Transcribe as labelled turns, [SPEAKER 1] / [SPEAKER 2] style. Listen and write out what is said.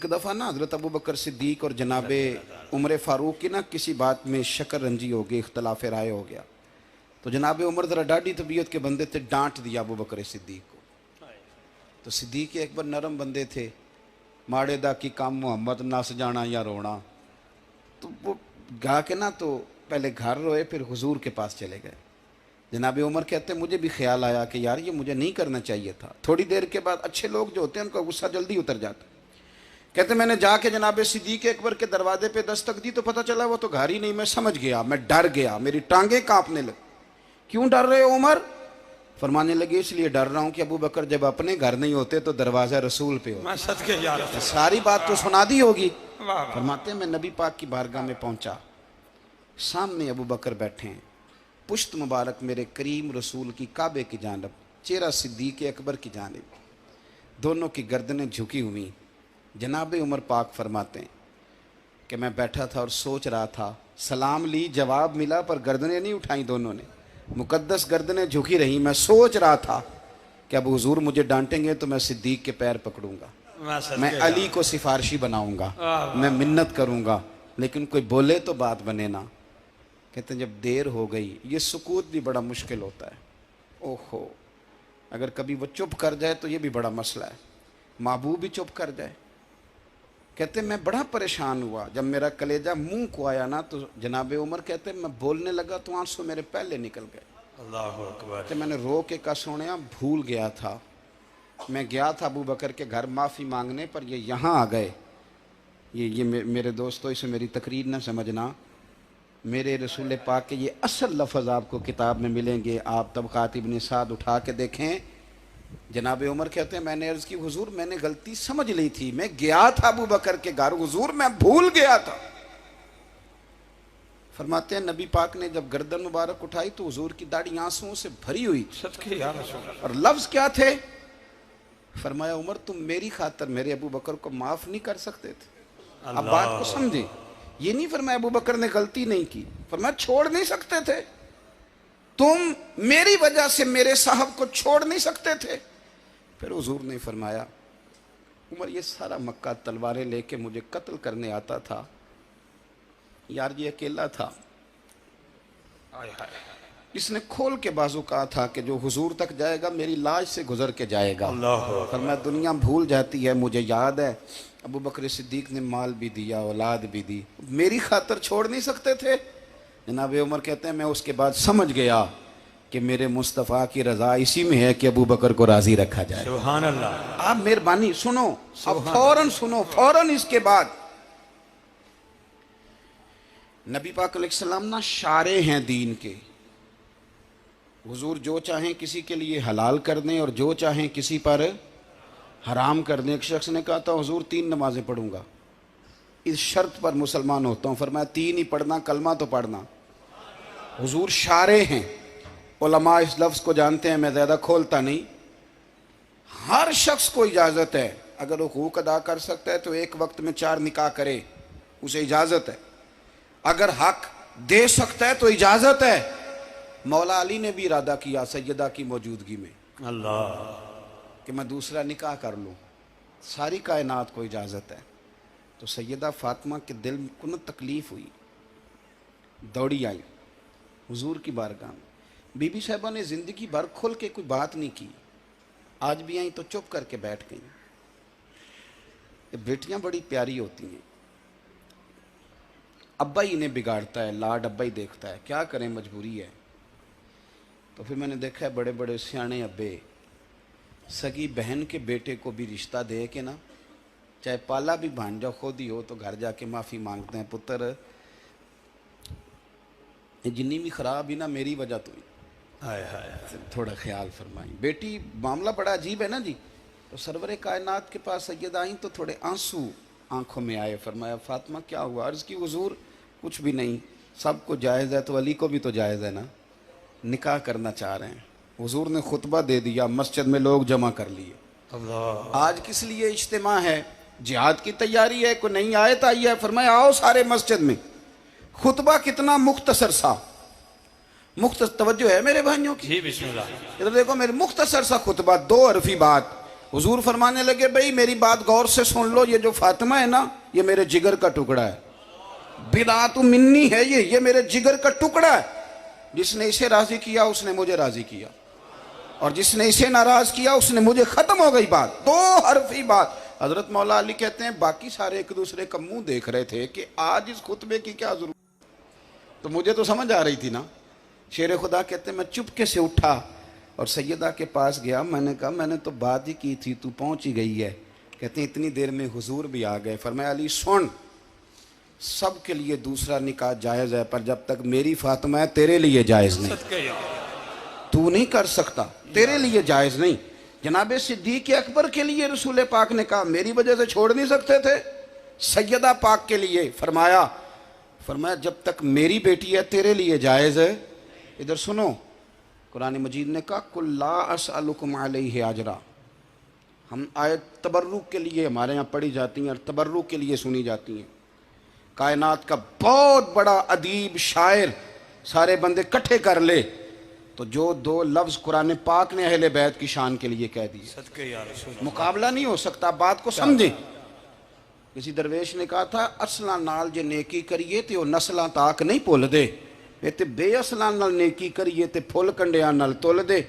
[SPEAKER 1] एक दफ़ा ना हज़रत अबू बकर सिद्दीक और जनाबे उमर फ़ारूक की ना किसी बात में शक्र रंजी हो गई, इख्तलाफ राय हो गया। तो जनाबे उमर ज़रा डाढ़ी तबीयत के बंदे थे, डांट दिया अबू बकर सिद्दीक को। तो सिद्दीक एक बार नरम बंदे थे, माड़े दा की काम मोहम्मद नस जाना या रोना। तो वो गा के ना तो पहले घर रोए, फिर हुजूर के पास चले गए। जनाब उमर कहते हैं मुझे भी ख्याल आया कि यार ये मुझे नहीं करना चाहिए था। थोड़ी देर के बाद अच्छे लोग जो होते हैं उनका गुस्सा जल्दी उतर जाता है। कहते मैंने जाके जनाब सिद्दीक अकबर के दरवाजे पे दस्तक दी तो पता चला वो तो घर ही नहीं। मैं समझ गया, मैं डर गया, मेरी टांगें कांपने लगी। क्यों डर रहे हो उमर? फरमाने लगे इसलिए डर रहा हूँ कि अबू बकर जब अपने घर नहीं होते तो दरवाजा रसूल पे होता। सारी बात तो सुना दी होगी। फरमाते मैं नबी पाक की बारगाह में पहुंचा, सामने अबू बकर बैठे हैं, पुश्त मुबारक मेरे करीम रसूल की काबे की जानब, चेहरा सिद्दीक अकबर की जानब, दोनों की गर्दनें झुकी हुई। जनाब उमर पाक फरमाते हैं कि मैं बैठा था और सोच रहा था, सलाम ली, जवाब मिला, पर गर्दनें नहीं उठाई दोनों ने, मुकद्दस गर्दनें झुकी रही। मैं सोच रहा था कि अब हुजूर मुझे डांटेंगे तो मैं सिद्दीक के पैर पकड़ूंगा, मैं अली को सिफारशी बनाऊंगा, मैं मिन्नत करूंगा, लेकिन कोई बोले तो बात बने ना। कहते हैं जब देर हो गई, ये सुकूत भी बड़ा मुश्किल होता है। ओहो, अगर कभी वो चुप कर जाए तो ये भी बड़ा मसला है, महबूब भी चुप कर जाए। कहते मैं बड़ा परेशान हुआ, जब मेरा कलेजा मुंह को आया ना तो जनाब उमर कहते मैं बोलने लगा तो आंसू मेरे पहले निकल गए। अल्लाह अकबर। तो मैंने रो के कहा सोनिया भूल गया था, मैं गया था अबू बकर के घर माफ़ी मांगने, पर ये यहाँ आ गए। ये मेरे दोस्तों इसे मेरी तकरीर ना समझना, मेरे रसूल पाक के ये असल लफ्ज़ आपको किताब में मिलेंगे। आप तबक़ात इब्न साद उठा के देखें। जनाब उमर कहते हैं मैंने अर्ज़ की हुजूर मैंने गलती समझ ली थी, मैं गया था अबू बकर के घर, हुजूर मैं भूल गया था। फरमाते हैं नबी पाक ने जब गर्दन मुबारक उठाई तो हुजूर की दाढ़ी आंसुओं से भरी हुई। और लफ्ज़ क्या थे? फरमाया उमर तुम मेरी खातर मेरे अबू बकर को माफ़ नहीं कर सकते थे? अब बात को समझे, ये नहीं फरमाया अबू बकर ने गलती नहीं की, फरमाया छोड़ नहीं सकते थे, तुम मेरी वजह से मेरे साहब को छोड़ नहीं सकते थे। फिर हुजूर ने फरमाया उमर ये सारा मक्का तलवारें लेके मुझे कत्ल करने आता था, यार ये अकेला था, इसने खोल के बाजू कहा था कि जो हुजूर तक जाएगा मेरी लाश से गुजर के जाएगा। फरमाया दुनिया भूल जाती है, मुझे याद है अबू बकर सिद्दीक ने माल भी दिया, औलाद भी दी, मेरी खातर छोड़ नहीं सकते थे। जनाब उमर कहते हैं मैं उसके बाद समझ गया कि मेरे मुस्तफ़ा की रज़ा इसी में है कि अबू बकर को राज़ी रखा जाए। सुभान अल्लाह। आप मेहरबानी सुनो, अब फौरन सुनो, फौरन इसके बाद नबी पाक अलैहिस्सलाम ना शारे हैं दीन के। हुजूर जो चाहें किसी के लिए हलाल कर दें और जो चाहें किसी पर हराम कर दें। एक शख्स ने कहा था हुजूर 3 नमाजें पढ़ूंगा, इस शर्त पर मुसलमान होता हूँ। फरमाया 3 ही पढ़ना, कलमा तो पढ़ना। हुजूर शारे हैं, उलमा इस लफ्ज़ को जानते हैं, मैं ज़्यादा खोलता नहीं। हर शख्स को इजाज़त है, अगर वो हुकूक अदा कर सकता है तो एक वक्त में 4 निकाह करे, उसे इजाज़त है। अगर हक दे सकता है तो इजाज़त है। मौला अली ने भी इरादा किया सैयदा की मौजूदगी में अल्लाह कि मैं दूसरा निकाह कर लूँ, सारी कायनात को इजाज़त है। तो सैयदा फातिमा के दिल को न तकलीफ़ हुई, दौड़ी आई हुजूर की बारगाह में। बीबी साहिबा ने ज़िंदगी भर खुल के कोई बात नहीं की, आज भी आई तो चुप करके बैठ गई। बेटियां बड़ी प्यारी होती हैं, अब्बा ही इन्हें बिगाड़ता है, लाड अब्बा ही देखता है, क्या करें मजबूरी है। तो फिर मैंने देखा है बड़े बड़े सियाने अब्बे सगी बहन के बेटे को भी रिश्ता दे के ना, चाहे पाला भी भांजा खुद ही हो, तो घर जाके माफ़ी मांगते हैं, पुत्र जिन्नी भी ख़राब ही ना मेरी वजह तो ही, थोड़ा ख्याल फरमाई। बेटी मामला बड़ा अजीब है ना जी। तो सरवरे कायनात के पास सैयद आई तो थोड़े आंसू आंखों में आए। फरमाया फातिमा क्या हुआ? अर्ज़ की हुजूर कुछ भी नहीं, सबको जायज़ है तो अली को भी तो जायज़ है ना, निकाह करना चाह रहे हैं। हुजूर ने खुतबा दे दिया, मस्जिद में लोग जमा कर लिए। आज किस लिए इज्तिमा है? जिहाद की तैयारी है, कोई नई आयत आई है, फरमाया आओ सारे मस्जिद में। खुतबा कितना मुख्तसर सा, तवज्जो है मेरे भाइयों की, इधर देखो मेरे मुख्तसर सा खुतबा, 2 हरफी बात। हुजूर फरमाने लगे भाई मेरी बात गौर से सुन लो, ये जो फातिमा है ना ये मेरे जिगर का टुकड़ा है, बिदात मिन्नी है, ये मेरे जिगर का टुकड़ा है। जिसने इसे राजी किया उसने मुझे राजी किया, और जिसने इसे नाराज किया उसने मुझे। खत्म हो गई बात, दो हरफी बात। हजरत मौला अली कहते हैं बाकी सारे एक दूसरे का मुंह देख रहे थे कि आज इस खुतबे की क्या जरूरत, तो मुझे तो समझ आ रही थी ना। शेर खुदा कहते हैं मैं चुपके से उठा और सैयदा के पास गया, मैंने कहा मैंने तो बात ही की थी, तू पहुंच ही गई है। कहते हैं इतनी देर में हुजूर भी आ गए। फरमाया अली सुन, सब के लिए दूसरा निकाह जायज़ है, पर जब तक मेरी फातिमा है तेरे लिए जायज़ नहीं, तू नहीं कर सकता, तेरे लिए जायज़ नहीं। जनाबे सिद्दीक़ अकबर के लिए रसूल पाक ने कहा मेरी वजह से छोड़ नहीं सकते थे, सैयदा पाक के लिए फरमाया जब तक मेरी बेटी है तेरे लिए जायज़ है। इधर सुनो, कुरान मजीद ने कहा कुल ला असअलुकुम अलैहि अजरा। हम आयत तबर्रुक के लिए हमारे यहाँ पढ़ी जाती हैं और तबर्रुक के लिए सुनी जाती हैं। कायनात का बहुत बड़ा अदीब शायर सारे बंदे इकट्ठे कर ले तो जो दो लफ्ज़ कुरान पाक ने अहले बैत की शान के लिए कह दिए, मुकाबला नहीं हो सकता। बात को समझे। किसी दरवेश ने कहा था असलां नाल जे नेकी करिए तो नस्लां ताक नहीं भुल दे, ते बेअसलां नाल नेकी करिए ते फुल कंडियां नाल तुल दे।